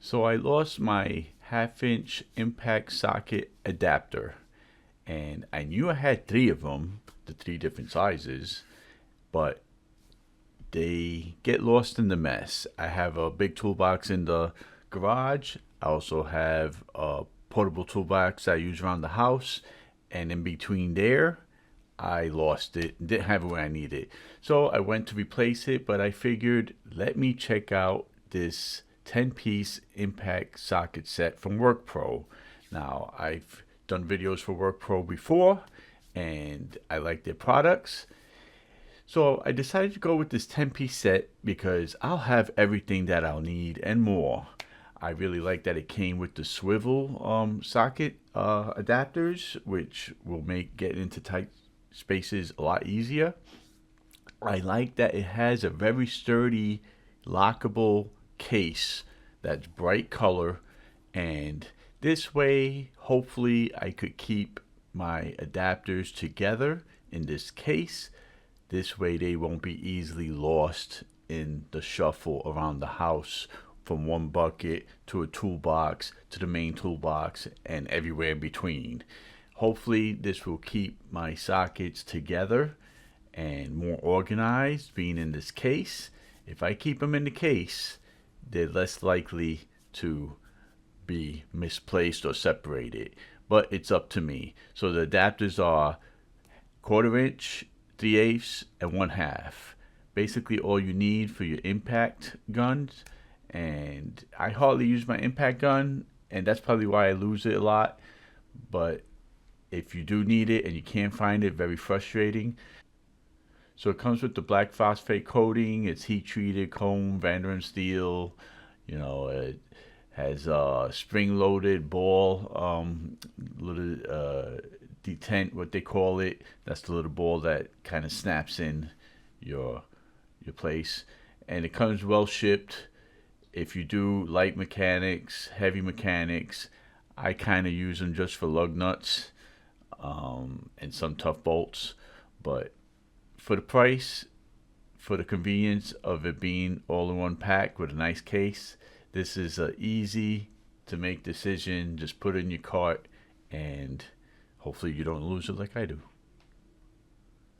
So I lost my 1/2 inch impact socket adapter, and I knew I had 3 of them, the 3 different sizes, but they get lost in the mess. I have a big toolbox in the garage. I also have a portable toolbox I use around the house, and in between there, I lost it, didn't have it where I needed it. So I went to replace it, but I figured, let me check out this 10-piece impact socket set from WORKPRO. Now, I've done videos for WORKPRO before, and I like their products. So I decided to go with this 10-piece set because I'll have everything that I'll need and more. I really like that it came with the swivel socket adapters, which will make getting into tight spaces a lot easier. I like that it has a very sturdy, lockable case that's bright color, and this way, hopefully, I could keep my adapters together in this case. This way, they won't be easily lost in the shuffle around the house from one bucket to a toolbox to the main toolbox and everywhere in between. Hopefully this will keep my sockets together and more organized being in this case. If I keep them in the case, they're less likely to be misplaced or separated, but it's up to me. So the adapters are 1/4 inch, 3/8, and 1/2. Basically all you need for your impact guns. And I hardly use my impact gun, and that's probably why I lose it a lot. But if you do need it and you can't find it, very frustrating. So it comes with the black phosphate coating. It's heat treated chrome Vanderum steel. It has a spring loaded ball, little detent, what they call it. That's the little ball that kind of snaps in your place, and it comes well shipped. If you do light mechanics, heavy mechanics, I kind of use them just for lug nuts and some tough bolts. But for the price, for the convenience of it being all in one pack with a nice case, this is a easy to make decision. Just put it in your cart, and hopefully you don't lose it like I do.